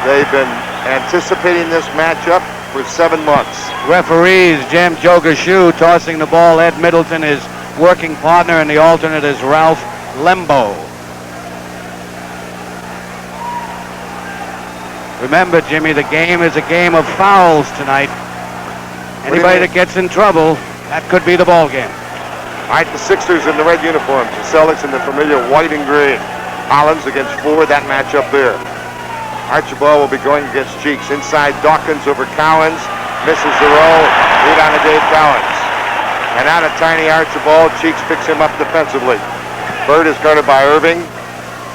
They've been anticipating this matchup for 7 months. Referees, Jim Jogashu tossing the ball. Ed Middleton, his working partner, and the alternate is Ralph Lembo. Remember, Jimmy, the game is a game of fouls tonight. Anybody that gets in trouble, that could be the ball game. All right, the Sixers in the red uniforms, the Celtics in the familiar white and green. Hollins against Ford, that matchup there. Archibald will be going against Cheeks. Inside, Dawkins over Cowens. Misses the roll. Rebound to Dave Cowens. And out of tiny Archibald, Cheeks picks him up defensively. Bird is guarded by Erving.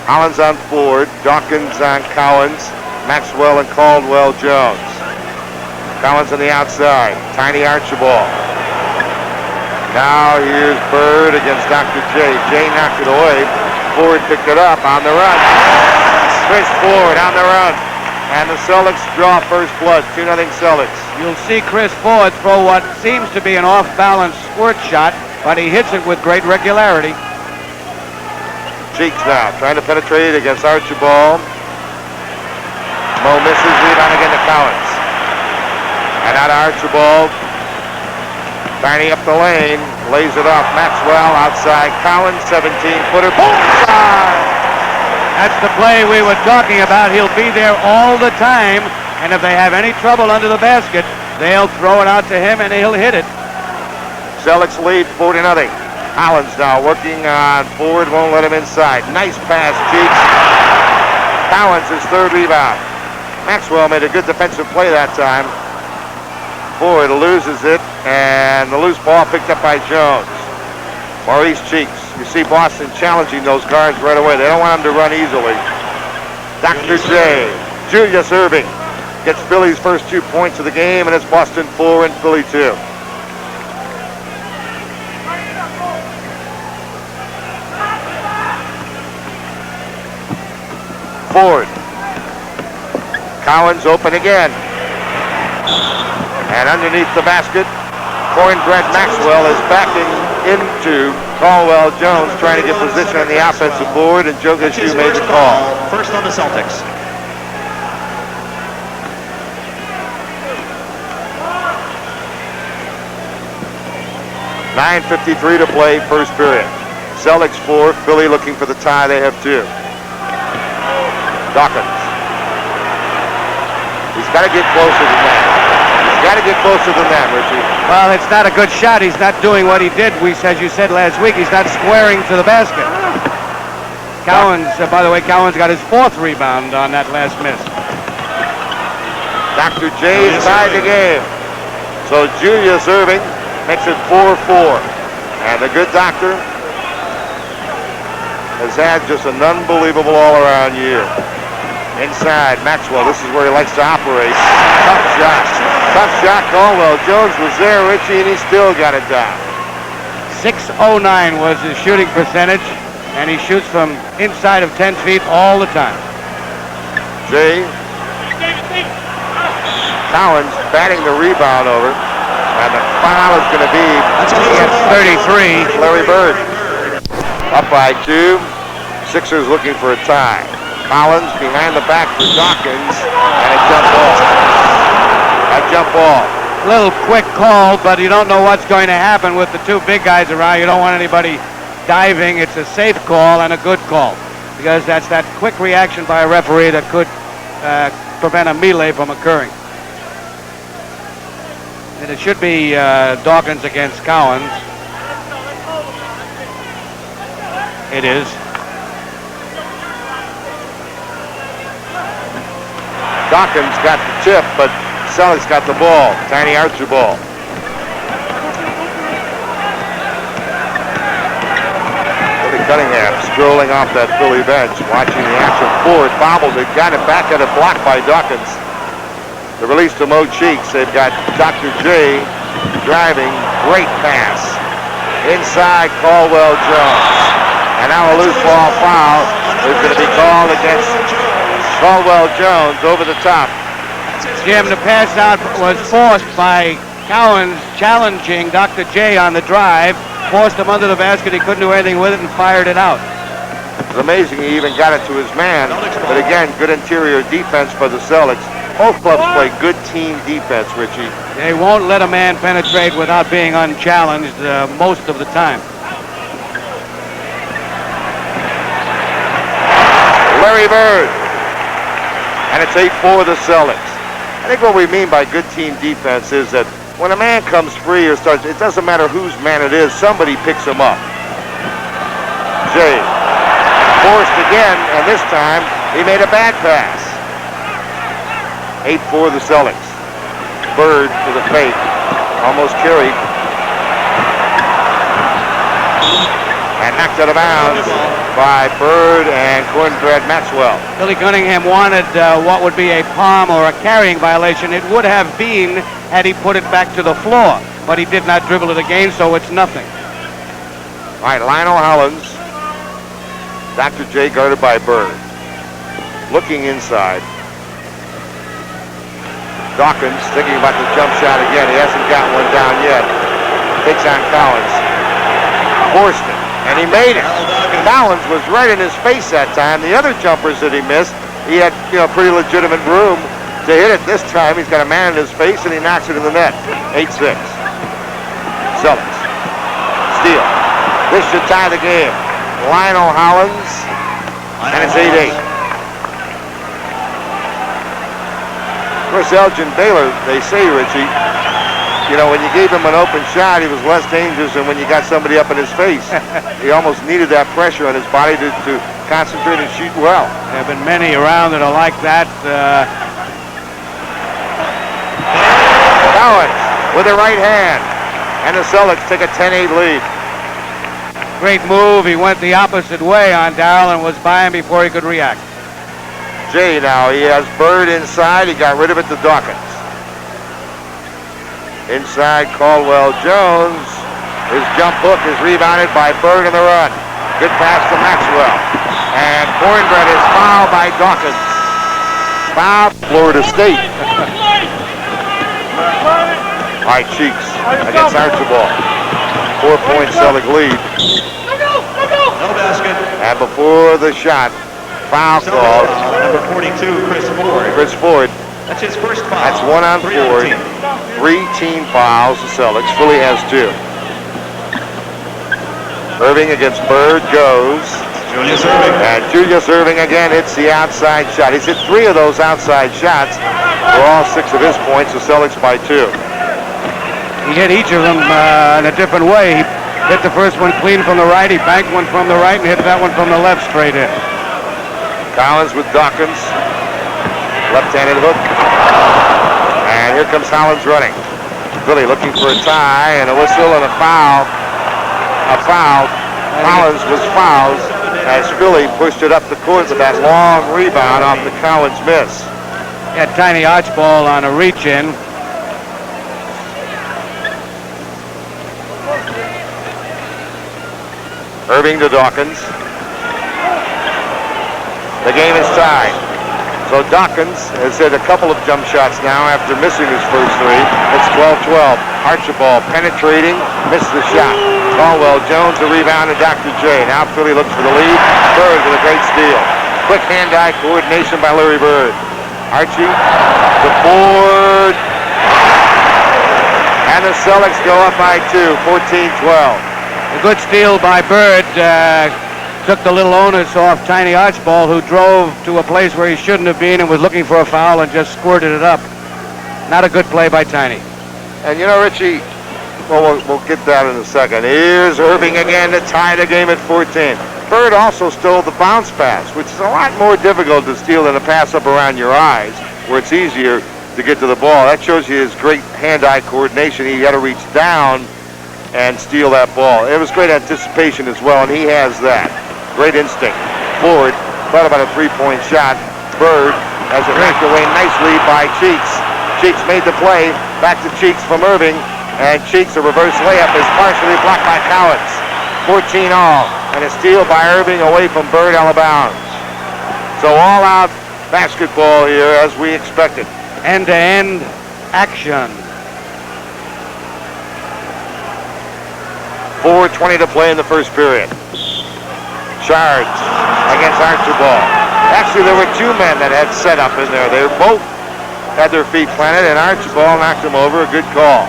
Hollins on Ford. Dawkins on Cowens. Maxwell and Caldwell Jones. Cowens on the outside. Tiny Archibald. Now here's Bird against Dr. J. J knocked it away. Ford picked it up on the run. Chris Ford on the run. And the Celtics draw first blood. 2-0 Celtics. You'll see Chris Ford throw what seems to be an off-balance squirt shot, but he hits it with great regularity. Cheeks now trying to penetrate against Archibald. Mo misses. Rebound again to Cowens. And out of Archibald. Tiny up the lane. Lays it off Maxwell outside. Cowens, 17-footer. Bullseye! That's the play we were talking about. He'll be there all the time, and if they have any trouble under the basket, they'll throw it out to him and he'll hit it. Celtics lead 4-0. Hollins now working on Ford, won't let him inside. Nice pass, Cheeks. Cowens, his third rebound. Maxwell made a good defensive play that time. Ford loses it, and the loose ball picked up by Jones. Maurice Cheeks. You see Boston challenging those guards right away. They don't want them to run easily. Dr. J. Julius Erving gets Philly's first 2 points of the game, and it's Boston 4 and Philly 2. Ford. Cowens open again. And underneath the basket, Cornbread Maxwell is backing into Caldwell Jones, trying to get position on the offensive board, and Jogashu made the call. First on the Celtics. $9:53 to play, first period. Celtics 4, Philly looking for the tie. They have 2. Dawkins. He's got to get closer than that. He's got to get closer than that, Richie. Well, it's not a good shot. He's not doing what he did, as you said last week. He's not squaring to the basket. Cowens, by the way, Cowens got his 4th rebound on that last miss. Dr. J is tied the game. So Julius Erving makes it 4-4. And the good doctor has had just an unbelievable all-around year. Inside, Maxwell, this is where he likes to operate. Tough shot. Tough shot, Caldwell. Jones was there, Richie, and he still got it down. .609 was his shooting percentage, and he shoots from inside of 10 feet all the time. Jay. Cowens batting the rebound over, and the foul is going to be against 33, Larry Bird. Up by 2. Sixers looking for a tie. Hollins behind the back for Dawkins, and a jump ball. A jump ball. Little quick call, but you don't know what's going to happen with the 2 big guys around. You don't want anybody diving. It's a safe call and a good call, because that's that quick reaction by a referee that could prevent a melee from occurring. And it should be Dawkins against Cowens. It is. Dawkins got the tip, but Celtics got the ball. Tiny Archibald. Billy Cunningham strolling off that Philly bench, watching the action. Ford bobbled it, got it back at a block by Dawkins. The release to Mo Cheeks. They've got Dr. J driving. Great pass. Inside, Caldwell Jones. And now a loose ball foul is going to be called against Caldwell Jones over the top. Jim, the pass out was forced by Cowens challenging Dr. J on the drive, forced him under the basket. He couldn't do anything with it and fired it out. It's amazing he even got it to his man. But again, good interior defense by the Celtics. Both clubs play good team defense, Richie. They won't let a man penetrate without being unchallenged most of the time. Larry Bird. And it's 8-4 the Celtics. I think what we mean by good team defense is that when a man comes free or starts, it doesn't matter whose man it is, somebody picks him up. Jay forced again, and this time he made a bad pass. 8-4 the Celtics. Bird to the fake. Almost carried. And knocked out of bounds by Bird and cornbread Maxwell. Billy Cunningham wanted what would be a palm or a carrying violation. It would have been had he put it back to the floor, but he did not dribble it again, so it's nothing. All right, Lionel Hollins. Dr. J guarded by Bird. Looking inside. Dawkins thinking about the jump shot again. He hasn't gotten one down yet. Takes on Cowens. Forced it, and he made it. Cowens was right in his face that time. The other jumpers that he missed, he had pretty legitimate room to hit it. This time he's got a man in his face, and he knocks it in the net. 8-6. Celtics. Steal. This should tie the game. Lionel Hollins, and it's 8-8. Of course, Elgin Baylor, they say, Richie, when you gave him an open shot, he was less dangerous than when you got somebody up in his face. He almost needed that pressure on his body to concentrate and shoot well. There have been many around that are like that. Cowens with the right hand, and the Celtics take a 10-8 lead. Great move. He went the opposite way on Darryl and was by him before he could react. Jay now, he has Bird inside. He got rid of it to Dawkins. Inside, Caldwell Jones. His jump hook is rebounded by Bird on the run. Good pass to Maxwell. And Cornbread is fouled by Dawkins. Foul, Florida State. All right, Cheeks against Archibald. 4-point Celtic lead. No basket. And before the shot, foul called. Number 42, Chris Ford. Chris Ford. That's his first foul. That's 1 on Ford. 3 team fouls. The Celtics. Philly has 2. Erving against Bird goes. Julius Erving. And Julius Erving again hits the outside shot. He's hit 3 of those outside shots for all 6 of his points. The Celtics by 2. He hit each of them in a different way. He hit the first one clean from the right. He banked one from the right and hit that one from the left straight in. Cowens with Dawkins. Left-handed hook. And here comes Hollins running. Billy looking for a tie and a whistle and a foul. A foul. Hollins was fouled as Philly pushed it up the court with that long rebound off the Cowens miss. He had Tiny Archibald on a reach-in. Erving to Dawkins. The game is tied. So Dawkins has hit a couple of jump shots now after missing his first 3. It's 12-12. Archibald penetrating, missed the shot. Caldwell Jones the rebound to Dr. J. Now Philly looks for the lead. Bird with a great steal. Quick hand-eye coordination by Larry Bird. Archie to Ford. And the Celtics go up by 2, 14-12. A good steal by Bird. Took the little onus off Tiny Archibald, who drove to a place where he shouldn't have been and was looking for a foul and just squirted it up. Not a good play by Tiny. And Richie, we'll get that in a second. Here's Erving again to tie the game at 14. Bird also stole the bounce pass, which is a lot more difficult to steal than a pass up around your eyes, where it's easier to get to the ball. That shows you his great hand-eye coordination. He had to reach down and steal that ball. It was great anticipation as well, and he has that. Great instinct. Ford thought about a 3-point shot. Bird has it knocked away nicely by Cheeks. Cheeks made the play. Back to Cheeks from Erving. And Cheeks, a reverse layup, is partially blocked by Cowens. 14 all. And a steal by Erving away from Bird out of bounds. So all out basketball here as we expected. End-to-end action. 4:20 to play in the first period. charge against Archibald. Actually, there were two men that had set up in there. They both had their feet planted, and Archibald knocked him over. A good call.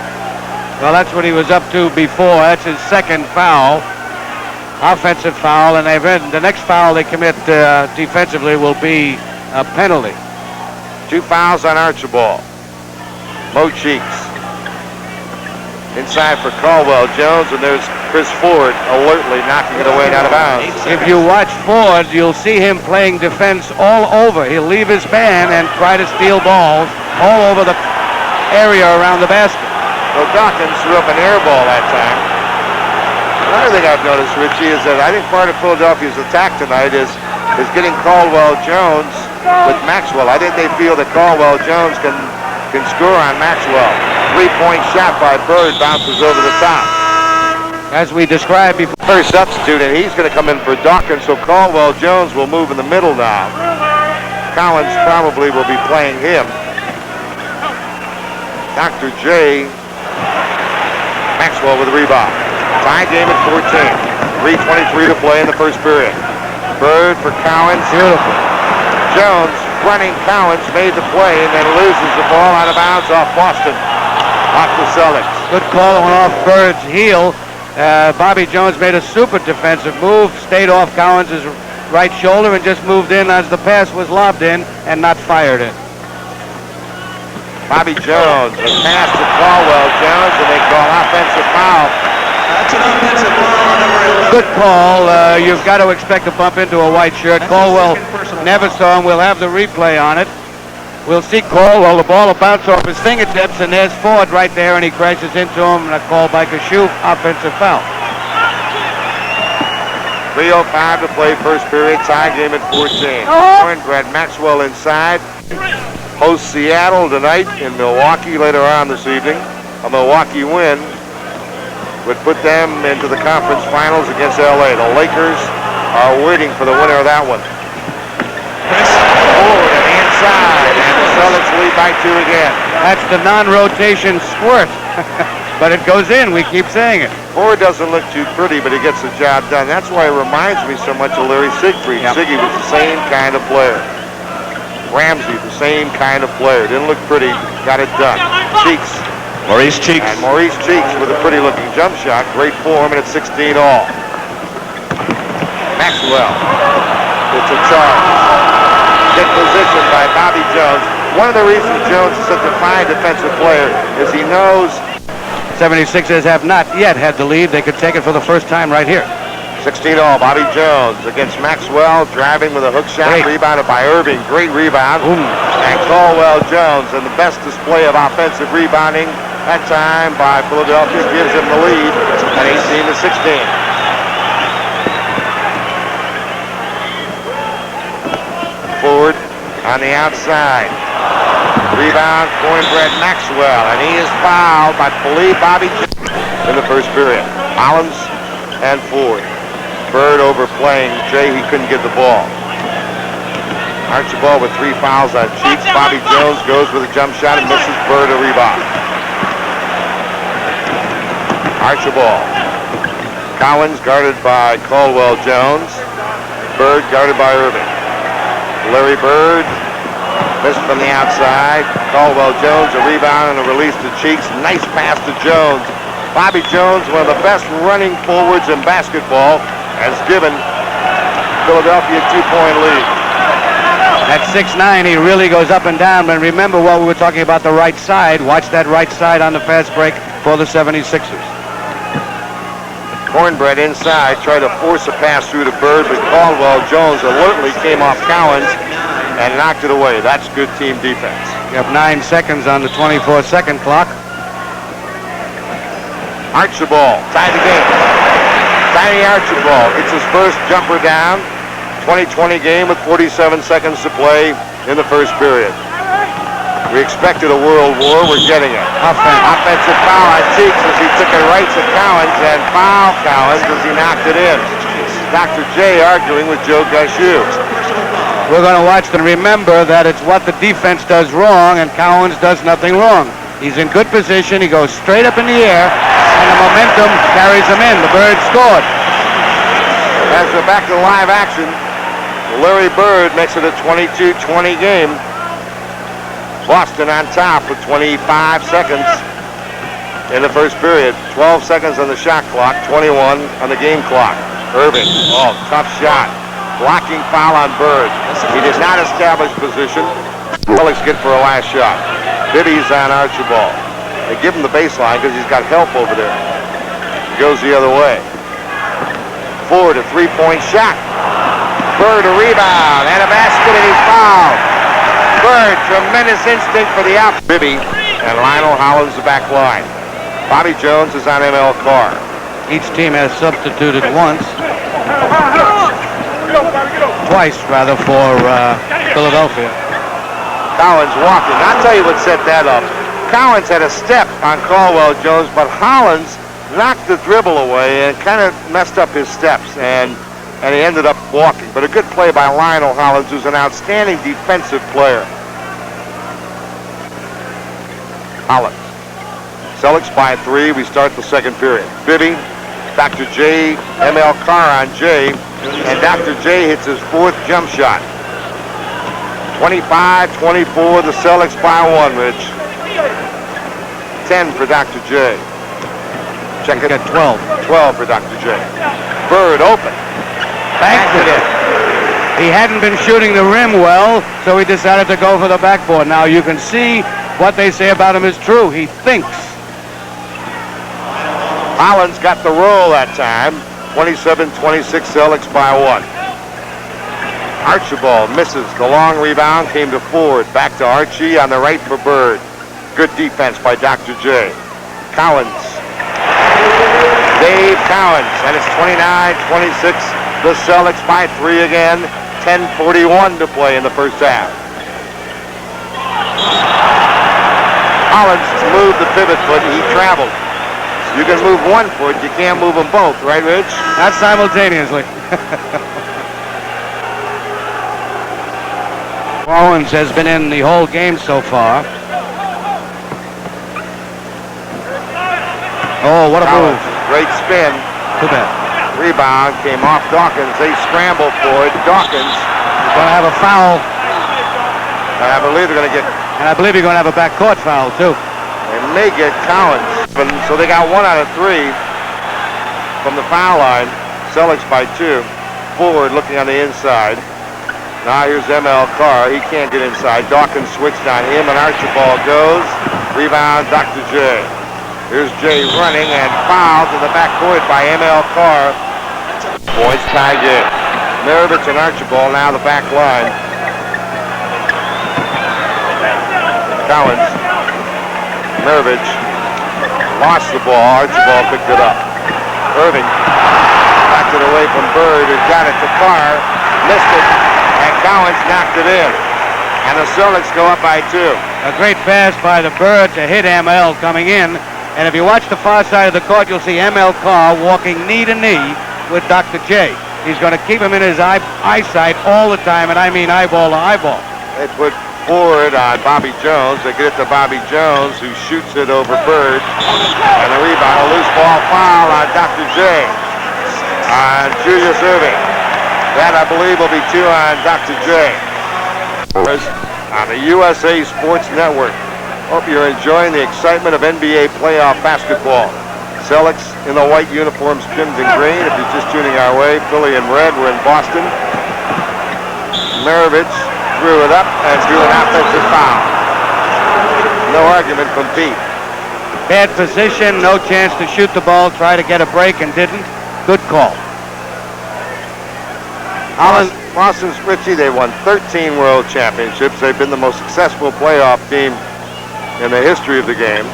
Well, that's what he was up to before. That's his second foul, offensive foul, and the next foul they commit defensively will be a penalty. 2 fouls on Archibald. Mo Cheeks inside for Caldwell Jones, and there's Chris Ford alertly knocking it away and out of bounds. If you watch Ford, you'll see him playing defense all over. He'll leave his man and try to steal balls all over the area around the basket. Well, Dawkins threw up an air ball that time. Another thing I've noticed, Richie, is that I think part of Philadelphia's attack tonight is getting Caldwell Jones with Maxwell. I think they feel that Caldwell Jones can score on Maxwell. 3-point shot by Bird bounces over the top. As we described before. First substitute, and he's going to come in for Dawkins, so Caldwell Jones will move in the middle now. Cowens probably will be playing him. Dr. J. Maxwell with the rebound. Tie game at 14. 3:23 to play in the first period. Bird for Cowens. Beautiful. Jones running. Cowens made the play and then loses the ball out of bounds off Boston. Off the Celtics. Good call off Bird's heel. Bobby Jones made a super defensive move, stayed off Cowens' right shoulder and just moved in as the pass was lobbed in and not fired in. Bobby Jones, a pass to Caldwell Jones, and they call offensive foul. That's an offensive foul on number 11. Good call. You've got to expect to bump into a white shirt. Caldwell never saw him. We'll have the replay on it. We'll see Caldwell. The ball will bounce off his fingertips, and there's Ford right there, and he crashes into him, and a call by Kashouf, offensive foul. 3:05 to play first period, tie game at 14. Brad Maxwell inside. Hosts Seattle tonight in Milwaukee later on this evening. A Milwaukee win would put them into the conference finals against LA. The Lakers are waiting for the winner of that one. Forward and inside, and the Celtics lead by 2 again. That's the non-rotation squirt. But it goes in, we keep saying it. Ford doesn't look too pretty, but he gets the job done. That's why it reminds me so much of Larry Siegfried. Yep. Siggy was the same kind of player. Ramsey, the same kind of player. Didn't look pretty, got it done. Cheeks. Maurice Cheeks. And Maurice Cheeks with a pretty looking jump shot. Great form, and it's 16 all. Maxwell. It's a charge. Get positioned by Bobby Jones. One of the reasons Jones is such a fine defensive player is he knows 76ers have not yet had the lead. They could take it for the first time right here. 16 all. Bobby Jones against Maxwell, driving with a hook shot, rebounded by Erving. Great rebound. And Caldwell Jones, and the best display of offensive rebounding that time by Philadelphia, gives him the lead at 18-16. Ford on the outside. Rebound, Brad Maxwell, and he is fouled by Bobby Jones in the first period. Hollins and Ford. Bird overplaying Jay, he couldn't get the ball. Archibald with 3 fouls on Cheeks. Bobby Jones goes with a jump shot and misses. Bird a rebound. Archibald. Cowens guarded by Caldwell Jones. Bird guarded by Erving. Larry Bird missed from the outside. Caldwell Jones a rebound and a release to Cheeks. Nice pass to Jones. Bobby Jones, one of the best running forwards in basketball, has given Philadelphia a 2-point lead. At 6'9", he really goes up and down. But remember what we were talking about, the right side. Watch that right side on the fast break for the 76ers. Cornbread inside, tried to force a pass through to Bird, but Caldwell Jones alertly came off Cowens and knocked it away. That's good team defense. You have 9 seconds on the 24-second clock. Archibald, tied the game. Tiny Archibald, it's his first jumper down. 20-20 game with 47 seconds to play in the first period. We expected a world war, we're getting it. Offensive foul on Cheeks as he took it right to Cowens, and foul Cowens as he knocked it in. Dr. J arguing with Joe Gashu. We're going to watch and remember that it's what the defense does wrong, and Cowens does nothing wrong. He's in good position, he goes straight up in the air, and the momentum carries him in. The Bird scored. As we're back to live action, Larry Bird makes it a 22-20 game. Boston on top with 25 seconds in the first period. 12 seconds on the shot clock, 21 on the game clock. Erving, tough shot. Blocking foul on Bird. He did not establish position. Celtics get for a last shot. Bibby's on Archibald. They give him the baseline because he's got help over there. He goes the other way. Ford, a three-point shot. Bird, a rebound, and a basket, and he's fouled. Bird, tremendous instinct for the out. Bibby and Lionel Hollins the back line. Bobby Jones is on ML Carr. Each team has substituted once. Twice, rather, for Philadelphia. Cowens walking. I'll tell you what set that up. Cowens had a step on Caldwell Jones, but Hollins knocked the dribble away and kind of messed up his steps, and he ended up walking. But a good play by Lionel Hollins, who's an outstanding defensive player. Hollins. Celtics by 3. We start the second period. Bibby, Dr. J, ML Carr on J, and Dr. J hits his fourth jump shot. 25-24, the Celtics by 1, Rich. 10 for Dr. J. Check it at 12. 12 for Dr. J. Bird open. Banked it in. He hadn't been shooting the rim well, so he decided to go for the backboard. Now you can see what they say about him is true. He thinks. Hollins got the roll that time. 27-26, Celtics by 1. Archibald misses. The long rebound came to Ford. Back to Archie on the right for Bird. Good defense by Dr. J. Cowens. Dave Cowens. And it's 29-26. The Celtics by 3 again. 10:41 to play in the first half. Hollins moved the pivot foot and he traveled. You can move one foot, you can't move them both, right, Rich? Not simultaneously. Cowens has been in the whole game so far. Oh, what a move. Great spin. Too bad. Rebound came off Dawkins. They scramble for it. Dawkins is going to have a foul. I believe they're going to get... And I believe you're going to have a backcourt foul, too. They may get Cowens. So they got 1 out of 3 from the foul line. Celtics by 2. Ford looking on the inside. Now here's ML Carr. He can't get inside. Dawkins switched on him, and Archibald goes. Rebound, Dr. J. Here's J running and fouled in the backcourt by ML Carr. Points tie game. Maurice and Archibald now the back line. Cowens. Maurice lost the ball. Archibald picked it up. Erving knocked it away from Bird, who got it to Carr. Missed it. And Cowens knocked it in. And the Celtics go up by 2. A great pass by the Bird to hit ML coming in. And if you watch the far side of the court, you'll see ML Carr walking knee to knee with Dr. J. He's going to keep him in his eyesight all the time, and I mean eyeball to eyeball. They put Ford on Bobby Jones. They get it to Bobby Jones, who shoots it over Bird. And the rebound, a loose ball foul on Dr. J. On Julius Erving. That, I believe, will be 2 on Dr. J. On the USA Sports Network. Hope you're enjoying the excitement of NBA playoff basketball. Celtics in the white uniforms, trimmed in green. If you're just tuning our way, Philly in red. We're in Boston. Maurice threw it up and drew an offensive foul. No argument from Pete. Bad position, no chance to shoot the ball. Try to get a break and didn't. Good call. Boston's Richie, they won 13 world championships. They've been the most successful playoff team in the history of the game.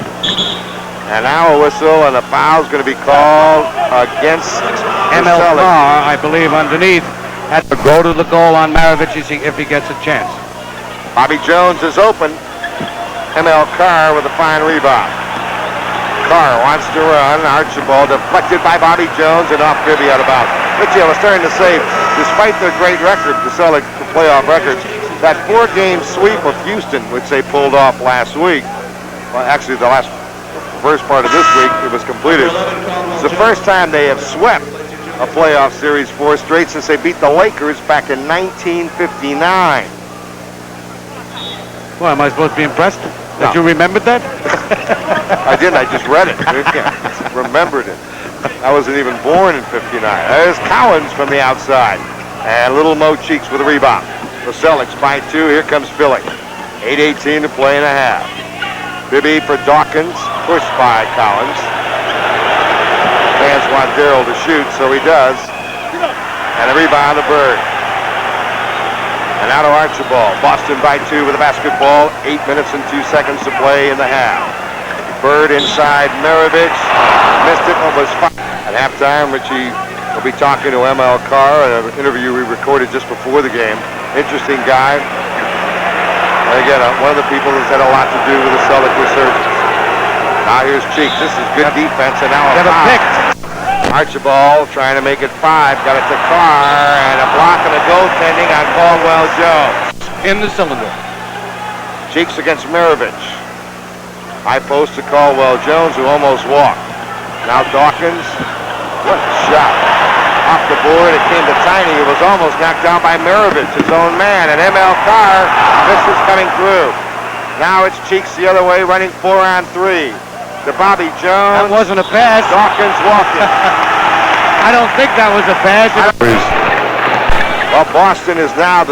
And now a whistle and a foul is going to be called against ML Carr, I believe, underneath. Had to go to the goal on Maurice if he gets a chance. Bobby Jones is open. ML Carr with a fine rebound. Carr wants to run. Archibald deflected by Bobby Jones and off Bibby out of bounds. Richie, I was starting to say, despite their great record, the Celtics playoff records, that 4-game sweep of Houston, which they pulled off last week, well, actually the first part of this week, it was completed. It's the first time they have swept a playoff series, 4 straight since they beat the Lakers back in 1959. Well, am I supposed to be impressed that you remembered that? I didn't. I just read it. Remembered it. I wasn't even born in 59. There's Cowens from the outside. And little Mo Cheeks with a rebound. The Celtics by 2. Here comes Philly. 8:18 to play and a half. Bibby for Dawkins. Pushed by Cowens. Fans want Darryl to shoot, so he does. And a rebound to Bird. And out to Archibald. Boston by 2 with a basketball. 8 minutes and 2 seconds to play in the half. Bird inside Maravich. Missed it, almost 5. At halftime, Richie will be talking to ML Carr, an interview we recorded just before the game. Interesting guy. And again, one of the people that's had a lot to do with the Celtic resurgence. Now here's Cheeks. This is good defense, and now a foul. Archibald trying to make it 5. Got it to Carr, and a block and a goaltending on Caldwell Jones. In the cylinder. Cheeks against Maravich. High post to Caldwell Jones, who almost walked. Now Dawkins. What a shot. Off the board, it came to Tiny, who was almost knocked down by Maravich, his own man. And ML Carr, this is coming through. Now it's Cheeks the other way, running 4-on-3. To Bobby Jones. That wasn't a pass. Dawkins walking. I don't think that was a pass. Well, Boston is now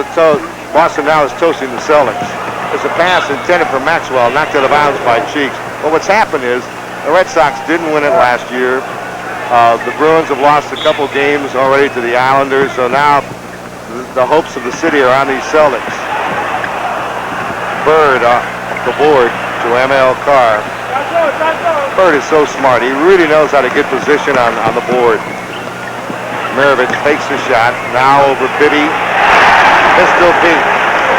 toasting the Celtics. It's a pass intended for Maxwell, knocked out of bounds by Cheeks. But what's happened is the Red Sox didn't win it last year. The Bruins have lost a couple games already to the Islanders, so now the hopes of the city are on these Celtics. Bird off the board to ML Carr. Bird is so smart. He really knows how to get position on the board. Maravich takes the shot. Now over Bibby. Pistol Pete.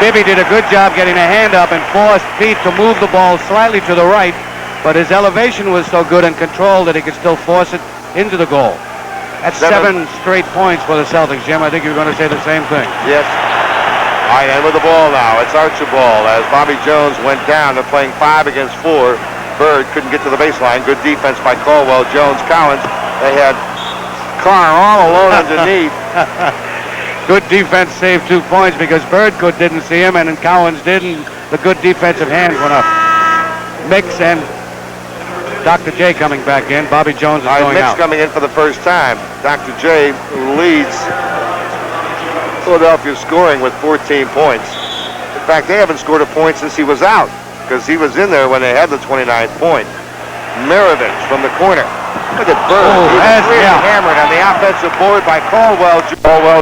Bibby did a good job getting a hand up and forced Pete to move the ball slightly to the right, but his elevation was so good and control that he could still force it into the goal. That's 7 straight points for the Celtics, Jim. I think you were going to say the same thing. Yes. All right, and with the ball now, it's Archibald. As Bobby Jones went down, they're playing 5 against 4. Bird couldn't get to the baseline. Good defense by Caldwell, Jones, Cowens. They had Carr all alone underneath. Good defense saved 2 points because Bird didn't see him, and Cowens didn't. The good defensive hands went up. Mix and Dr. J coming back in. Bobby Jones is going Mix out. coming in for the first time. Dr. J, who leads Philadelphia scoring with 14 points. In fact, they haven't scored a point since he was out, because he was in there when they had the 29th point. Maravich from the corner. Look at Bird. Hammered on the offensive board by Caldwell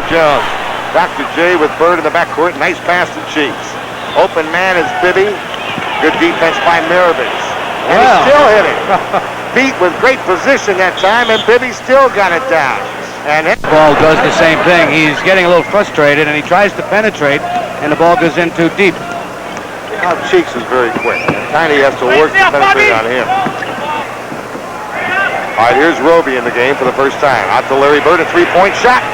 Jones. Dr. J with Bird in the backcourt. Nice pass to Cheeks. Open man is Bibby. Good defense by Maravich. And he's still hitting. Beat with great position that time, and Bibby still got it down. And Ball does the same thing. He's getting a little frustrated, and he tries to penetrate, and the ball goes in too deep. Now Cheeks is very quick. Tiny has to work to penetrate on him. All right, here's Roby in the game for the first time. Out to Larry Bird, a 3-point shot.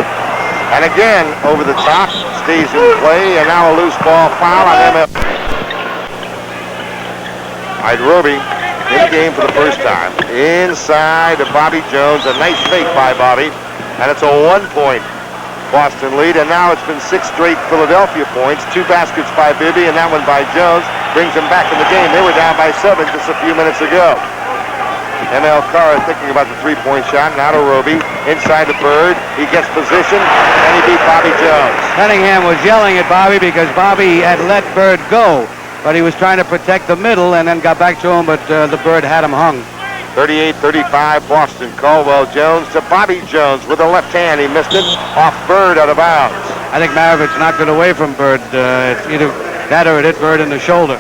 And again, over the top, stays in play, and now a loose ball foul on ML. All right, Roby in the game for the first time. Inside to Bobby Jones, a nice fake by Bobby. And it's a 1-point Boston lead, and now it's been 6 straight Philadelphia points. 2 baskets by Bibby, and that one by Jones brings them back in the game. They were down by 7 just a few minutes ago. ML Carr thinking about the 3-point shot. Now to Roby, inside the Bird. He gets position, and he beat Bobby Jones. Cunningham was yelling at Bobby because Bobby had let Bird go, but he was trying to protect the middle and then got back to him, but the Bird had him hung. 38-35 Boston. Caldwell Jones to Bobby Jones with a left hand. He missed it off Bird out of bounds. I think Maravich knocked it away from Bird. It's either that or it hit Bird in the shoulder.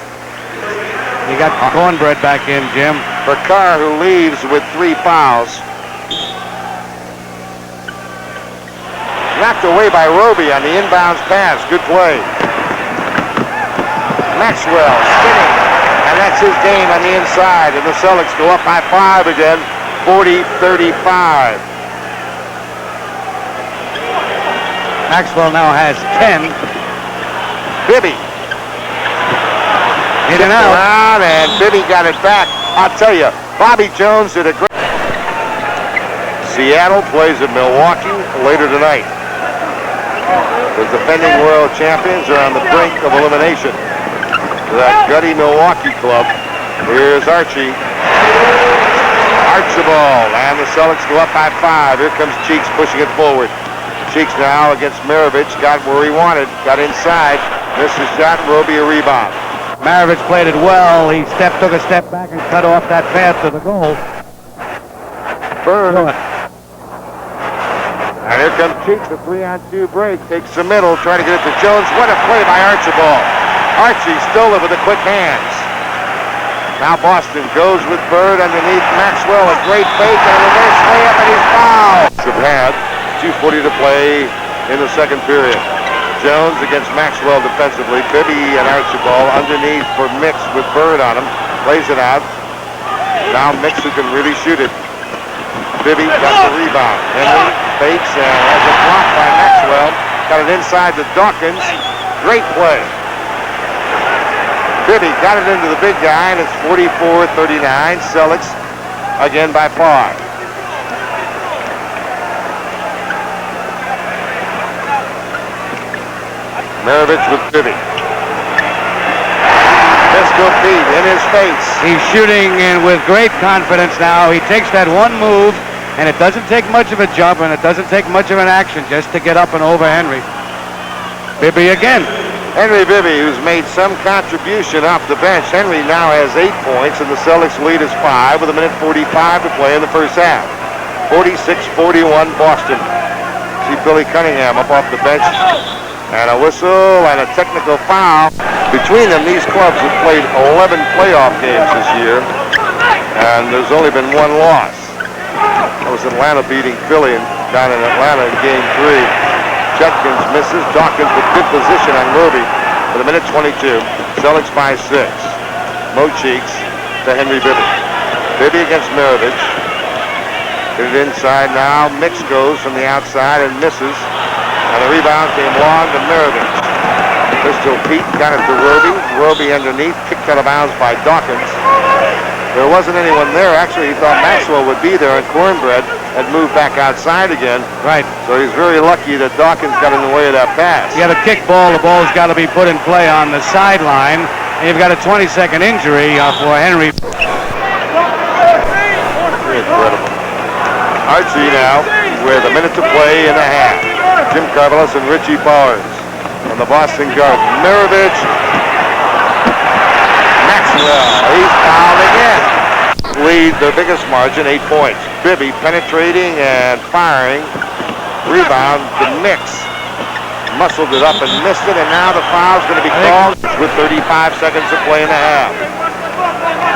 He got Cornbread back in, Jim. For Carr, who leaves with 3 fouls. Knocked away by Roby on the inbounds pass. Good play. Maxwell spinning. And that's his game on the inside. And the Celtics go up by 5 again. 40-35. Maxwell now has 10. Bibby. In and out. Around, and Bibby got it back. I'll tell you, Bobby Jones did a great. Seattle plays at Milwaukee later tonight. The defending world champions are on the brink of elimination. That gutty Milwaukee club. Here's Archie. Archibald, and the Celtics go up by 5. Here comes Cheeks pushing it forward. Cheeks now against Maravich, got where he wanted, got inside, missed his shot, and Roby a rebound. Maravich played it well. He took a step back and cut off that path to the goal. Bird. And here comes Cheeks, the 3-on-2 break, takes the middle, trying to get it to Jones. What a play by Archibald. Archie still with the quick hands. Now Boston goes with Bird underneath Maxwell. A great fake and a reverse layup, and he's fouled. Have had 2:40 to play in the second period. Jones against Maxwell defensively. Bibby and Archibald underneath for Mix with Bird on him. Plays it out. Now Mix who can really shoot it. Bibby got the rebound. Henry fakes and has a block by Maxwell. Got it inside to Dawkins. Great play. Bibby got it into the big guy, and it's 44-39. Celtics again by par. Maravich with Bibby. Fisco beat in his face. He's shooting in with great confidence now. He takes that one move, and it doesn't take much of a jump, and it doesn't take much of an action just to get up and over Henry. Bibby again. Henry Bibby, who's made some contribution off the bench. Henry now has 8 points, and the Celtics lead is 5 with 1:45 to play in the first half. 46-41 Boston. See Billy Cunningham up off the bench. And a whistle and a technical foul. Between them, these clubs have played 11 playoff games this year, and there's only been one loss. That was Atlanta beating Philly down in Atlanta in Game 3. Judkins misses. Dawkins with good position on Roby with 1:22. Celtics by 6. Mo Cheeks to Henry Bibby. Bibby against Maravich. Get it inside now. Mix goes from the outside and misses. And the rebound came long to Maravich. Pistol Pete got it to Roby. Roby underneath, kicked out of bounds by Dawkins. There wasn't anyone there. Actually, he thought Maxwell would be there, and Cornbread had moved back outside again. Right. So he's very lucky that Dawkins got in the way of that pass. You got a kick ball. The ball's got to be put in play on the sideline. And you've got a 20-second injury for Henry. Incredible. Archie now with 1 minute to play in the half. Jim Carvelis and Richie Powers on the Boston Garden. Maravich. Maxwell. He's fouled again. Lead their biggest margin, 8 points. Bibby penetrating and firing. Rebound to Mix. Muscled it up and missed it, and now the foul's going to be called with 35 seconds to play in the half.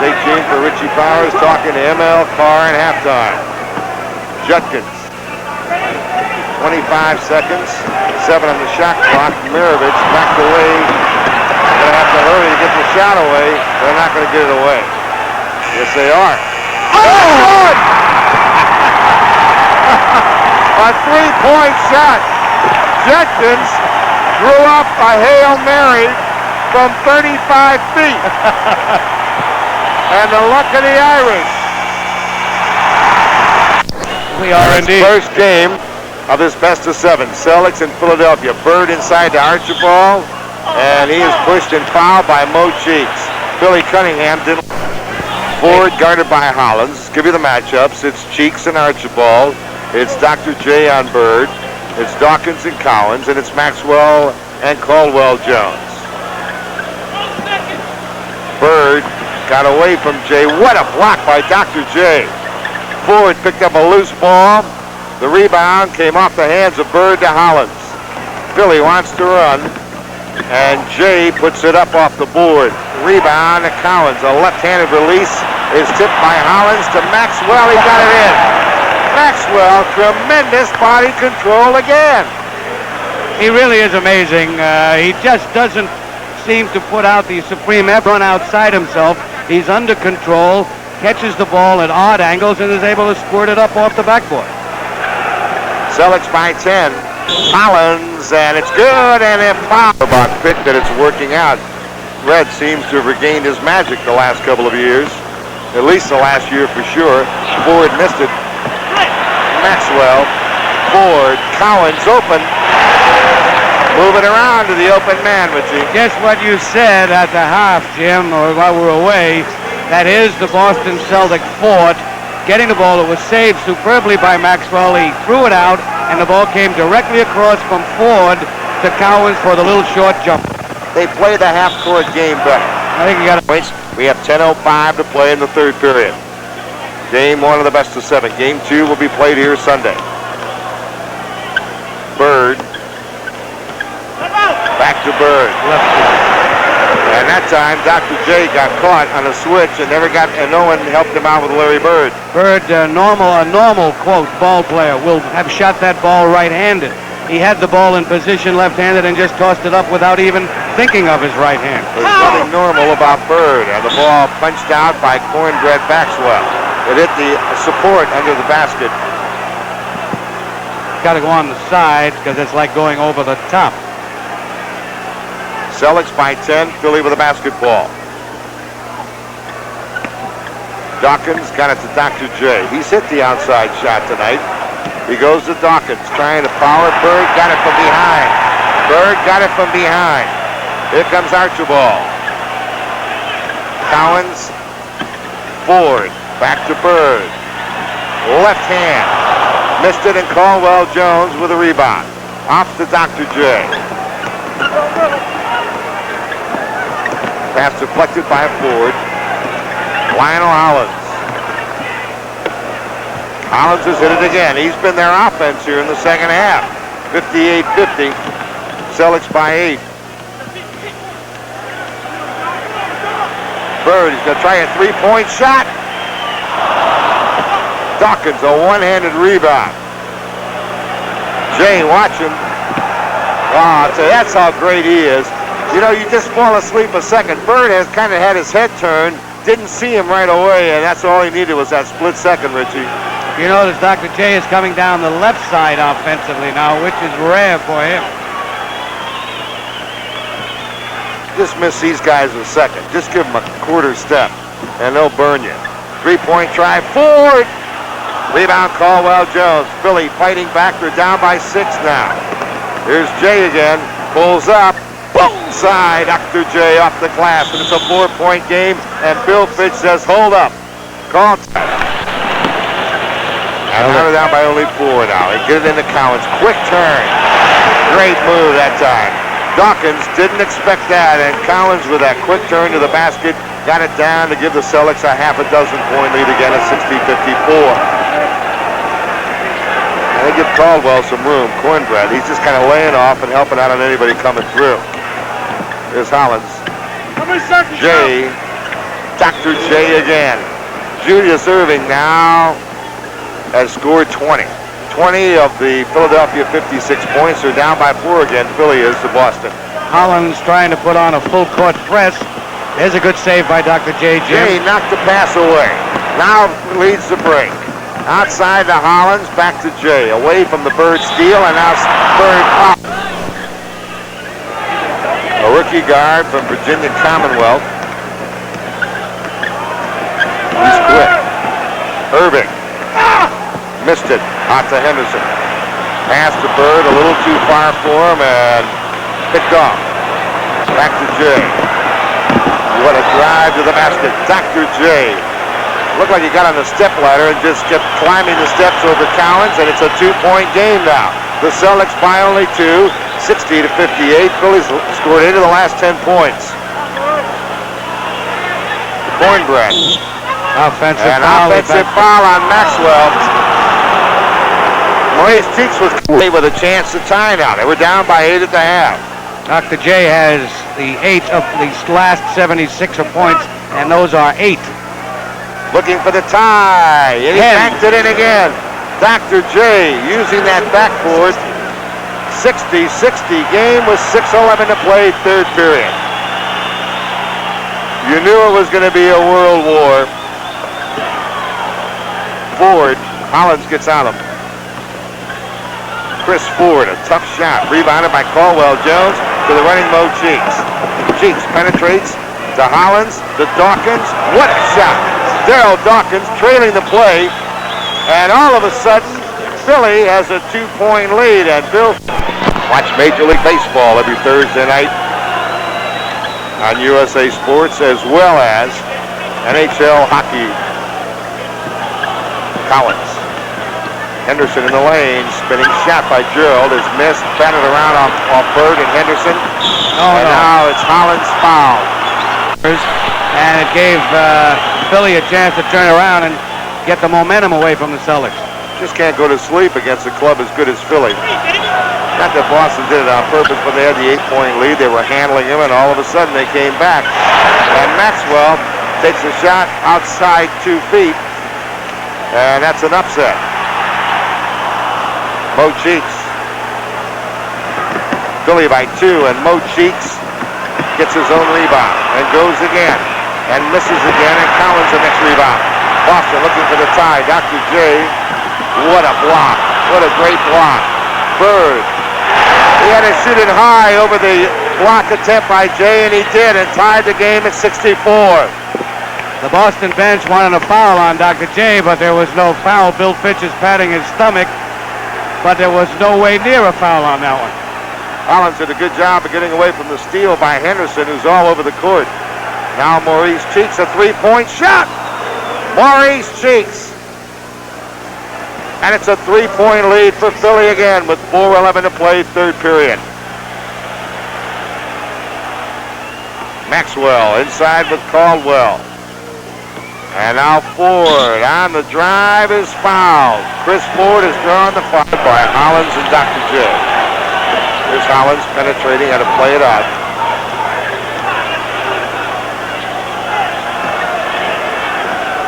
Stay tuned for Richie Powers talking to ML Carr in halftime. Judkins. 25 seconds. 7 on the shot clock. Maravich backed away. They're going to have to hurry to get the shot away. They're not going to get it away. Yes, they are. Oh! A 3-point shot. Judkins drew up a Hail Mary from 35 feet. And the luck of the Irish. We are indeed. First game of this best of 7. Celtics in Philadelphia. Bird inside to Archibald. And he is pushed and fouled by Mo Cheeks. Billy Cunningham didn't. Ford guarded by Hollins. Give you the matchups. It's Cheeks and Archibald. It's Dr. J on Bird. It's Dawkins and Cowens. And it's Maxwell and Caldwell Jones. Bird got away from J. What a block by Dr. J. Ford picked up a loose ball. The rebound came off the hands of Bird to Hollins. Philly wants to run. And Jay puts it up off the board. Rebound to Cowens. A left-handed release is tipped by Hollins to Maxwell. He got it in. Maxwell, tremendous body control again. He really is amazing. He just doesn't seem to put out the supreme effort, run outside himself. He's under control, catches the ball at odd angles, and is able to squirt it up off the backboard. Celtics by 10. Hollins, and it's good, and it fouled. About fit that it's working out. Red seems to have regained his magic the last couple of years. At least the last year for sure. Ford missed it. Maxwell. Ford. Cowens open. Moving around to the open man, Richie. Just what you said at the half, Jim, or while we were away. That is the Boston Celtic Ford getting the ball. It was saved superbly by Maxwell. He threw it out, and the ball came directly across from Ford to Cowens for the little short jump. They play the half-court game better. I think you got points. We have 10:05 to play in the third period. Game 1 of the best of 7. Game 2 will be played here Sunday. Bird. Back to Bird. And that time, Dr. J got caught on a switch and no one helped him out with Larry Bird. Bird, a normal, quote, ball player will have shot that ball right-handed. He had the ball in position left-handed and just tossed it up without even thinking of his right hand. There's nothing normal about Bird. And the ball punched out by Cornbread Maxwell. It hit the support under the basket. Got to go on the side because it's like going over the top. Celtics by 10, Philly with a basketball. Dawkins got it to Dr. J. He's hit the outside shot tonight. He goes to Dawkins, trying to foul it. Bird got it from behind. Bird got it from behind. Here comes Archibald. Cowens. Ford. Back to Bird. Left hand. Missed it, and Caldwell Jones with a rebound. Off to Dr. J. Pass deflected by Ford. Lionel Hollins. Hollins has hit it again. He's been their offense here in the second half. 58-50. Celtics by 8. Bird, he's going to try a three-point shot. Dawkins, a one-handed rebound. Jay, watch him. Oh, I'll tell you, that's how great he is. You know, you just fall asleep a second. Bird has kind of had his head turned, didn't see him right away, and that's all he needed was that split second, Richie. You notice Dr. J is coming down the left side offensively now, which is rare for him. Just miss these guys a second. Just give them a quarter step, and they'll burn you. Three-point try, Ford! Rebound, Caldwell Jones. Philly fighting back. They're down by 6 now. Here's Jay again. Pulls up. Boom! Side. Dr. J off the glass. And it's a 4-point game. And Bill Fitch says, hold up. Call time. And now they're down by only 4 now. They get it into Cowens. Quick turn. Great move that time. Dawkins didn't expect that. And Cowens with that quick turn to the basket got it down to give the Celtics a half a dozen point lead again at 60-54. They give Caldwell some room. Cornbread, he's just kind of laying off and helping out on anybody coming through. Here's Hollins. J. Dr. J again. Julius Erving now has scored 20. 20 of the Philadelphia 56 points. They're down by 4 again. Philly is to Boston. Hollins trying to put on a full court press. There's a good save by Dr. J. J knocked the pass away. Now leads the break. Outside to Hollins, back to Jay. Away from the Bird steal, and now Bird up. A rookie guard from Virginia Commonwealth. He's quick. Erving. Missed it. Out to Henderson. Pass to Bird, a little too far for him, and picked off. Back to Jay. What a drive to the basket. Dr. J. Looked like he got on the step ladder and just kept climbing the steps over Cowens, and it's a 2-point game now. The Celtics by only 2, 60-58. Phillies scored 8 of the last 10 points. Cornbread. Offensive foul on Maxwell. Maurice Cheeks was with a chance to tie now. They were down by 8 at the half. Dr. J has the 8 of the last 76er points, and those are 8. Looking for the tie, and he backed it in again. Dr. J using that backboard. 60-60 game with 6:11 to play, third period. You knew it was going to be a world war. Ford, Hollins gets on him. Chris Ford, a tough shot, rebounded by Caldwell Jones to the running Mo Cheeks. Cheeks penetrates to Hollins, to Dawkins. What a shot! Darryl Dawkins trailing the play, and all of a sudden, Philly has a 2-point lead, and Bill. Watch Major League Baseball every Thursday night on USA Sports, as well as NHL hockey. Cowens. Henderson in the lane, spinning shot by Gerald is missed, batted around off Bird and Henderson. Now it's Hollins foul. And it gave Philly a chance to turn around and get the momentum away from the Celtics. Just can't go to sleep against a club as good as Philly. Not that Boston did it on purpose, but they had the 8-point lead. They were handling him, and all of a sudden they came back. And Maxwell takes a shot outside 2 feet, and that's an upset. Mo Cheeks. Philly by 2, and Mo Cheeks gets his own rebound and goes again and misses again, and Cowens the next rebound. Boston looking for the tie. Dr. J, what a block. What a great block. Bird. He had to shoot it high over the block attempt by Jay, and he did, and tied the game at 64. The Boston bench wanted a foul on Dr. J, but there was no foul. Bill Fitch is patting his stomach, but there was no way near a foul on that one. Hollins did a good job of getting away from the steal by Henderson, who's all over the court. Now Maurice Cheeks, a 3-point shot. Maurice Cheeks. And it's a 3-point lead for Philly again with 4:11 to play, third period. Maxwell inside with Caldwell. And now Ford on the drive is fouled. Chris Ford has drawn the foul by Hollins and Dr. J. Here's Hollins penetrating, how to play it out.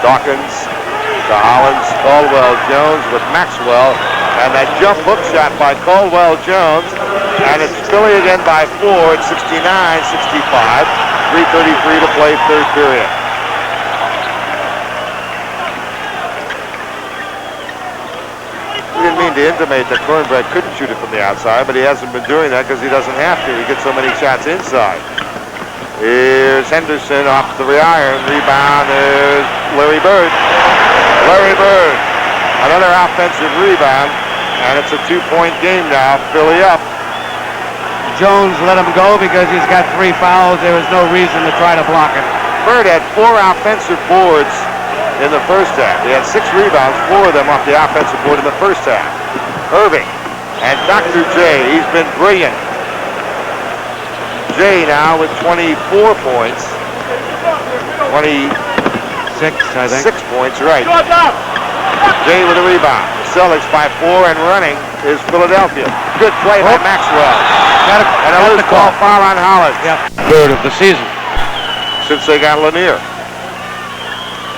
Dawkins to Hollins, Caldwell Jones with Maxwell, and that jump hook shot by Caldwell Jones, and it's Philly again by 4 at 69-65, 3:33 to play, third period. We didn't mean to intimate that Cornbread couldn't shoot it from the outside, but he hasn't been doing that because he doesn't have to. He gets so many shots inside. Here's Henderson off the iron. Rebound. There's Larry Bird. Larry Bird. Another offensive rebound. And it's a 2-point game now. Philly up. Jones let him go because he's got 3 fouls. There was no reason to try to block it. Bird had 4 offensive boards in the first half. He had 6 rebounds, 4 of them off the offensive board in the first half. Erving and Dr. J. He's been brilliant. Jay now with 24 points. 26, I think. 6 points, right. Jay with a rebound. Celtics by 4 and running is Philadelphia. Good play by Maxwell. And a loose ball foul on Hollins. Third of the season. Since they got Lanier.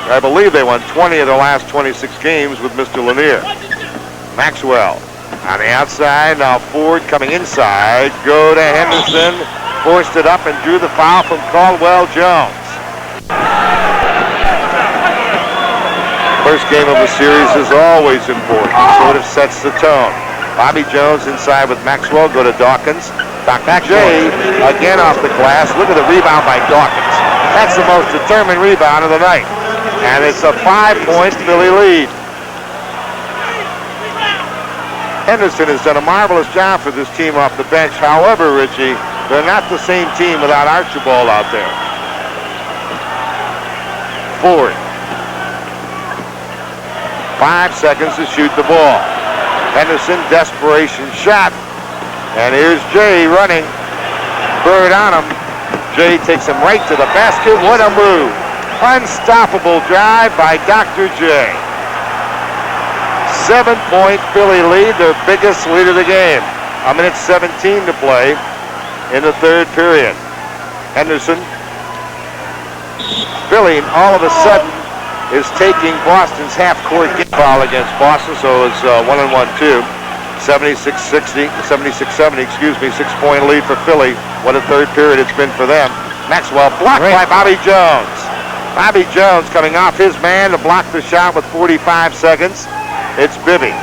I believe they won 20 of the last 26 games with Mr. Lanier. Maxwell on the outside. Now Ford coming inside. Go to Henderson. Forced it up and drew the foul from Caldwell Jones. First game of the series is always important. Sort of sets the tone. Bobby Jones inside with Maxwell. Go to Dawkins. Dr. J again off the glass. Look at the rebound by Dawkins. That's the most determined rebound of the night. And it's a 5-point Philly lead. Henderson has done a marvelous job for this team off the bench. However, Richie, they're not the same team without Archibald out there. Ford. 5 seconds to shoot the ball. Henderson, desperation shot. And here's Jay running. Bird on him. Jay takes him right to the basket. What a move. Unstoppable drive by Dr. J. 7-point Philly lead, their biggest lead of the game. 1:17 to play in the third period. Henderson. Philly all of a sudden is taking Boston's half-court foul against Boston, so it's 1-1-2. 76-60, 76-70, excuse me, 6-point lead for Philly. What a third period it's been for them. Maxwell blocked by Bobby Jones. Bobby Jones coming off his man to block the shot with 45 seconds. It's Bibby.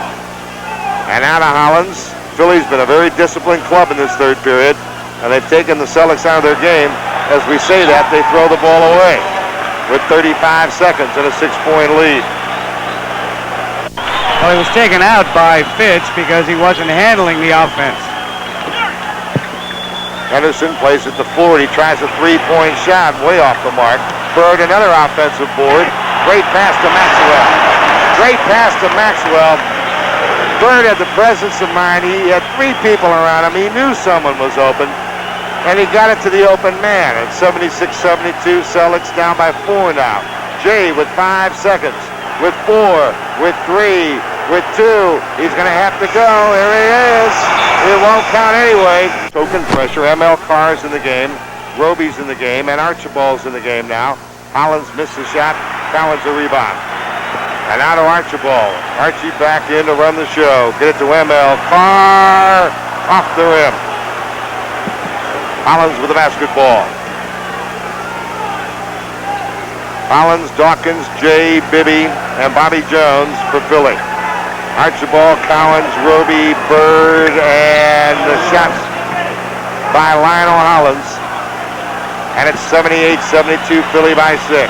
And out of Hollins. Philly's been a very disciplined club in this third period, and they've taken the Celtics out of their game. As we say that, they throw the ball away with 35 seconds and a 6-point lead. Well, he was taken out by Fitz because he wasn't handling the offense. Henderson plays at the 40, tries a three-point shot, way off the mark. Bird, another offensive board. Great pass to Maxwell. Great pass to Maxwell. Bird had the presence of mind. He had three people around him. He knew someone was open, and he got it to the open man. At 76-72, Celtics down by 4 now. Jay with 5 seconds, with 4, with 3, with 2. He's going to have to go. Here he is. It won't count anyway. Token pressure. ML Carr's in the game. Roby's in the game, and Archibald's in the game now. Hollins missed the shot. Cowens a rebound. And now to Archibald. Archie back in to run the show. Get it to ML Carr. Off the rim. Hollins with the basketball. Hollins, Dawkins, Jay, Bibby, and Bobby Jones for Philly. Archibald, Cowens, Roby, Bird, and the shots by Lionel Hollins. And it's 78-72, Philly by 6.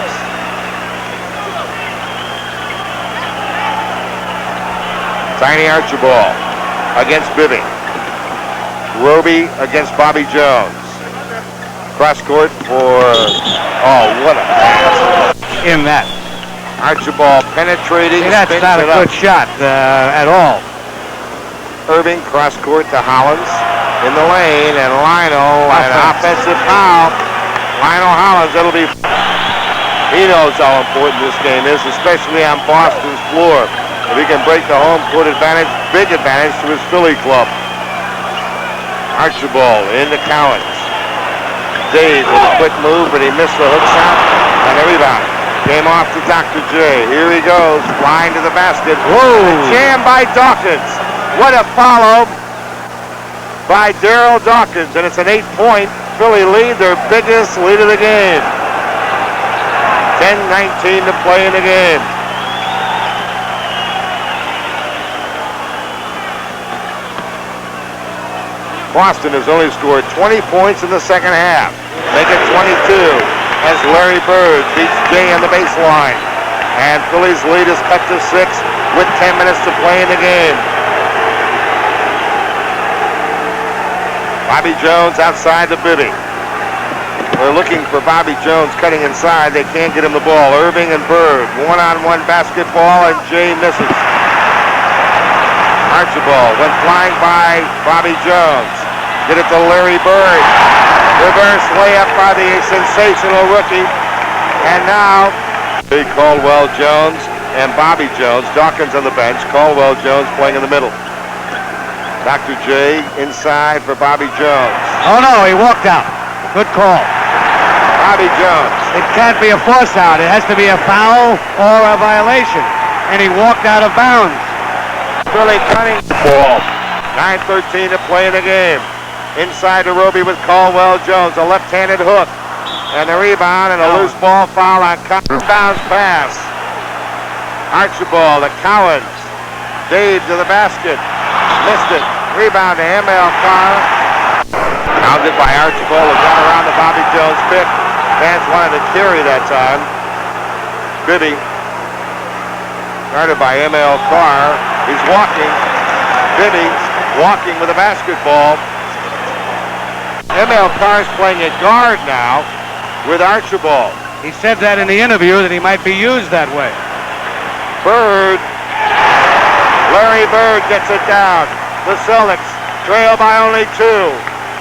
Tiny Archibald against Bibby. Roby against Bobby Jones. Cross court for, oh, what a pass. In that. Archibald penetrating. See, that's not a good shot at all. Erving cross court to Hollins in the lane, and Lionel, an offensive foul. Lionel Hollins, it'll be. He knows how important this game is, especially on Boston's floor. If he can break the home court advantage, big advantage to his Philly club. Archibald into Cowens. Dave with a quick move, but he missed the hook shot and the rebound. Came off to Dr. J. Here he goes, flying to the basket. Whoa! Jammed by Dawkins. What a follow by Darryl Dawkins, and it's an 8-point Philly lead, their biggest lead of the game. 10:19 to play in the game. Boston has only scored 20 points in the second half. Make it 22 as Larry Bird beats Jay on the baseline. And Philly's lead is cut to 6 with 10 minutes to play in the game. Bobby Jones outside to Bibby. They're looking for Bobby Jones cutting inside. They can't get him the ball. Erving and Bird, one-on-one basketball, and Jay misses. Archibald went flying by Bobby Jones. Get it to Larry Bird. Reverse layup by the sensational rookie. And now, big Caldwell Jones and Bobby Jones. Dawkins on the bench. Caldwell Jones playing in the middle. Dr. J inside for Bobby Jones. Oh no, he walked out. Good call. Bobby Jones. It can't be a force out. It has to be a foul or a violation. And he walked out of bounds. Philly cutting the ball. 9:13 to play in the game. Inside to Roby with Caldwell Jones. A left-handed hook. And the rebound and a loose ball foul on Cowens. Bounce pass. Archibald to Cowens. Dave to the basket. Missed it. Rebound to ML Carr. Pounded by Archibald. It got around the Bobby Jones pick. Vance wanted to carry that time. Bibby. Guarded by ML Carr. He's walking. Bibby walking with a basketball. ML Carr's playing at guard now with Archibald. He said that in the interview that he might be used that way. Bird. Larry Bird gets it down. The Celtics trail by only 2.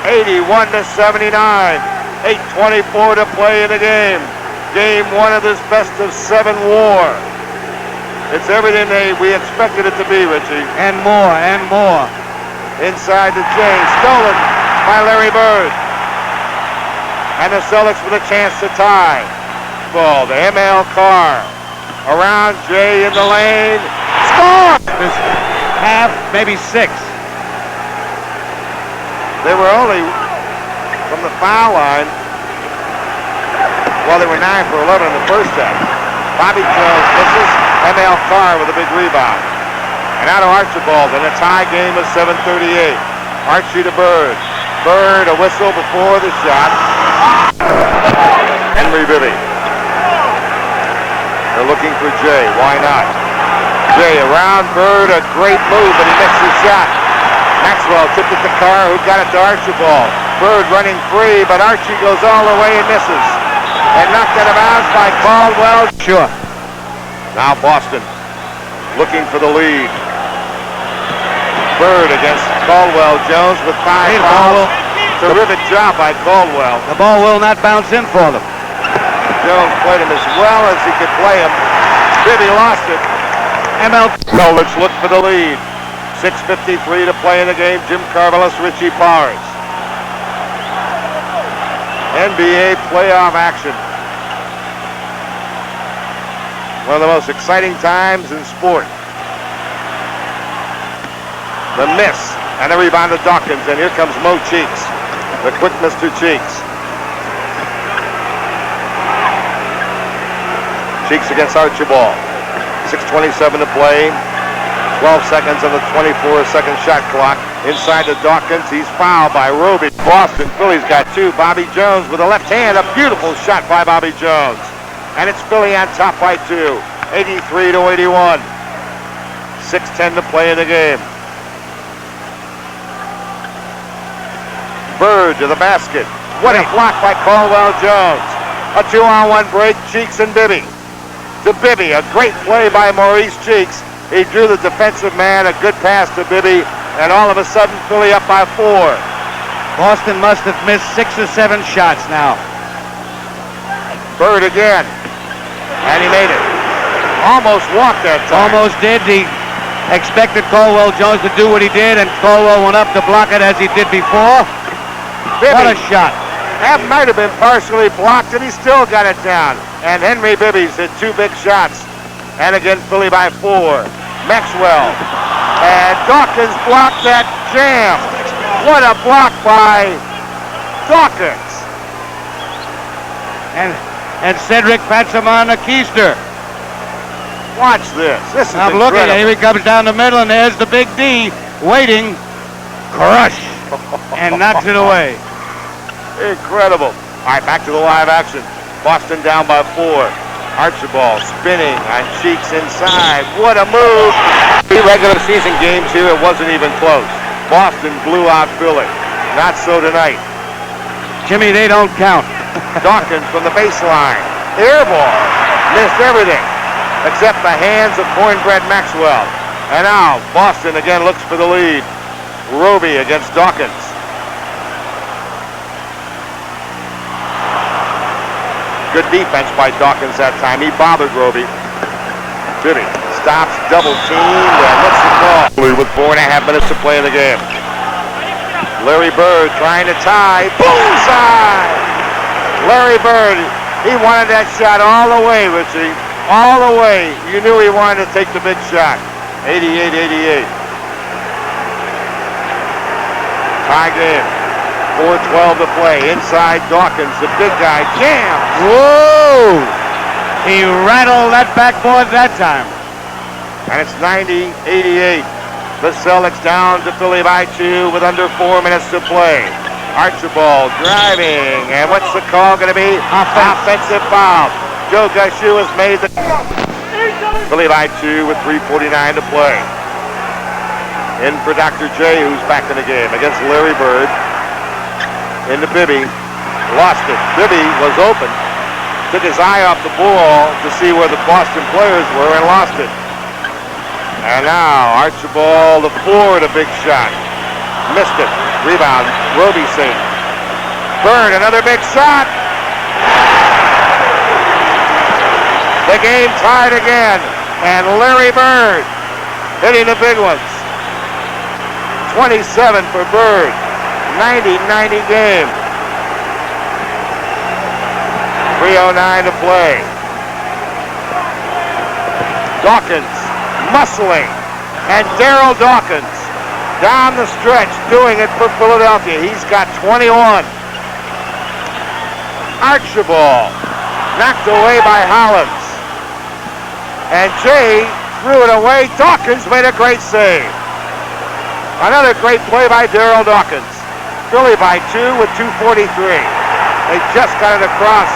81-79. 8:24 to play in the game. Game 1 of this best-of-7 war. It's everything we expected it to be, Richie. And more, and more. Inside the chain, stolen by Larry Bird. And the Celtics with a chance to tie. Ball to ML Carr. Around Jay in the lane. Score! This half, maybe 6. They were only from the foul line. Well, they were 9 for 11 in the first half. Bobby Jones misses. ML Carr with a big rebound. And out of Archibald in a tie game of 7:38. Archie to Bird. Bird, a whistle before the shot. Henry Bibby. They're looking for Jay. Why not? Jay around Bird, a great move, but he missed his shot. Maxwell tipped it to Carr, who got it to Archibald. Bird running free, but Archie goes all the way and misses. And knocked out of bounds by Caldwell. Sure. Now Boston looking for the lead. Bird against Caldwell. Jones with 5 fouls. Terrific job by Caldwell. The ball will not bounce in for them. Jones played him as well as he could play him. Bibby lost it. Celtics look for the lead. 6:53 to play in the game. Jim Carvelis, Richie Powers. NBA playoff action. One of the most exciting times in sport. The miss and the rebound to Dawkins, and here comes Mo Cheeks, the quick Mr. Cheeks. Cheeks against Archibald. 6:27 to play. 12 seconds on the 24-second shot clock. Inside to Dawkins. He's fouled by Roby. Boston Philly's got 2. Bobby Jones with a left hand. A beautiful shot by Bobby Jones. And it's Philly on top by 2. 83-81. 6:10 to play in the game. Bird to the basket. What a block by Caldwell Jones. A 2-on-1 break. Cheeks and Bibby. To Bibby. A great play by Maurice Cheeks. He drew the defensive man, a good pass to Bibby, and all of a sudden Philly up by 4. Boston must have missed 6 or 7 shots now. Bird again, and he made it. Almost walked that time. Almost did. He expected Caldwell Jones to do what he did, and Caldwell went up to block it as he did before. Bibby. What a shot. That might have been partially blocked, and he still got it down. And Henry Bibby's hit 2 big shots. And again, Philly by 4. Maxwell. And Dawkins blocked that jam. What a block by Dawkins. And Cedric pats him on the keister. Watch this. This is I'm looking at him. He comes down the middle, and there's the big D waiting. Crush. And knocks it away. Incredible. All right, back to the live action. Boston down by 4. Archibald spinning on Cheeks inside. What a move. 3 regular season games here, it wasn't even close. Boston blew out Philly. Not so tonight. Jimmy, they don't count. Dawkins from the baseline. Air ball. Missed everything except the hands of Cornbread Maxwell. And now Boston again looks for the lead. Roby against Dawkins. Good defense by Dawkins that time. He bothered Roby. Bibby stops, double teamed, and lets it go. With 4.5 minutes to play in the game. Larry Bird trying to tie. Bullseye! Larry Bird, he wanted that shot all the way, Richie. All the way. You knew he wanted to take the big shot. 88-88. Tie game. 4:12 to play. Inside Dawkins, the big guy, jams. Whoa! He rattled that backboard that time. And it's 90-88. The Celtics down to Philly by 2 with under 4 minutes to play. Archibald driving, and what's the call going to be? Offensive foul. Joe Gushu has made the... Philly by 2 with 3:49 to play. In for Dr. J, who's back in the game against Larry Bird. Into Bibby, lost it. Bibby was open, took his eye off the ball to see where the Boston players were and lost it. And now Archibald, the forward, a big shot. Missed it. Rebound, Roby saved. Bird, another big shot. The game tied again, and Larry Bird hitting the big ones. 27 for Bird. 90-90 game. 3:09 to play. Dawkins muscling, and Darryl Dawkins down the stretch doing it for Philadelphia. He's got 21. Archibald knocked away by Hollins, and Jay threw it away. Dawkins made a great save. Another great play by Darryl Dawkins. Philly by 2 with 2:43. They just got it across.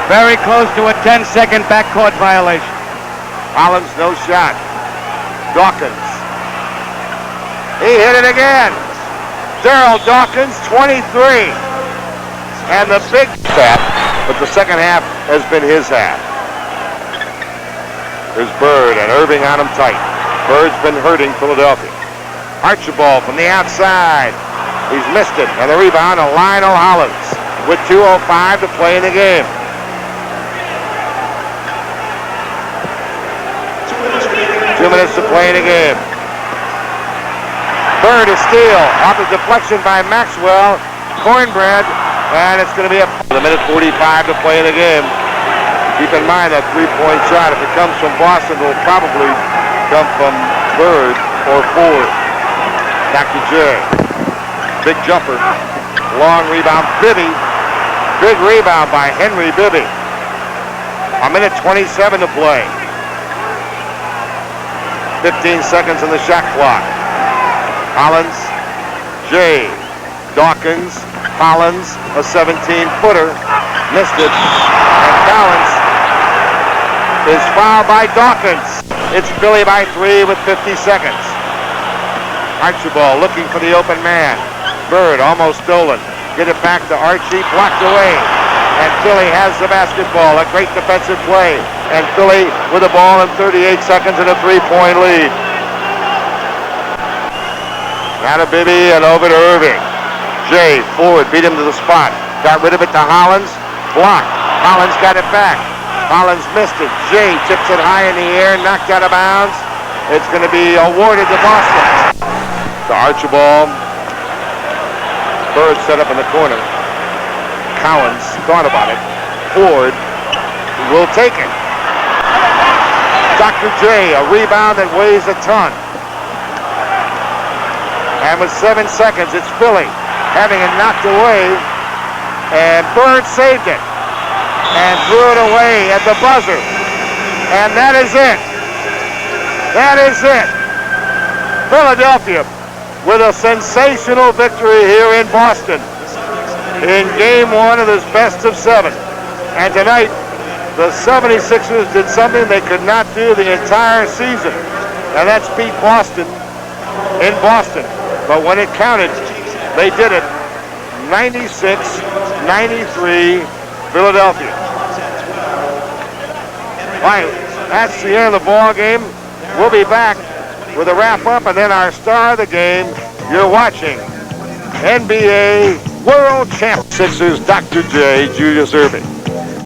Very close to a 10-second backcourt violation. Hollins, no shot. Dawkins. He hit it again. Darryl Dawkins, 23. And the big tap, but the second half has been his half. There's Bird and Erving on him tight. Bird's been hurting Philadelphia. Archibald from the outside. He's missed it. And the rebound to Lionel Hollins with 2:05 to play in the game. 2 minutes to play in the game. Bird is steal off the deflection by Maxwell. Cornbread, and it's going to be a minute 45 to play in the game. Keep in mind that three-point shot, if it comes from Boston, will probably come from Bird or Ford. Dr. J. Big jumper. Long rebound. Bibby. Big rebound by Henry Bibby. A minute 27 to play. 15 seconds on the shot clock. Hollins, J. Dawkins, Hollins, a 17-footer. Missed it. And Cowens is fouled by Dawkins. It's Philly by 3 with 50 seconds. Archibald looking for the open man. Bird almost stolen. Get it back to Archie, blocked away. And Philly has the basketball. A great defensive play. And Philly with the ball in 38 seconds and a three-point lead. Now to Bibby and over to Erving. Jay, forward, beat him to the spot. Got rid of it to Hollins. Blocked. Hollins got it back. Hollins missed it. Jay tips it high in the air, knocked out of bounds. It's going to be awarded to Boston. To Archibald. Bird set up in the corner. Cowens thought about it. Ford will take it. Dr. J, a rebound that weighs a ton. And with 7 seconds, it's Philly having it knocked away. And Bird saved it. And threw it away at the buzzer. And that is it. That is it. Philadelphia with a sensational victory here in Boston in game 1 of this best of 7. And tonight, the 76ers did something they could not do the entire season. And that's beat Boston in Boston. But when it counted, they did it. 96-93 Philadelphia. All right, that's the end of the ball game. We'll be back with a wrap-up and then our star of the game. You're watching NBA World Champ Sixers, Dr. J, Julius Erving.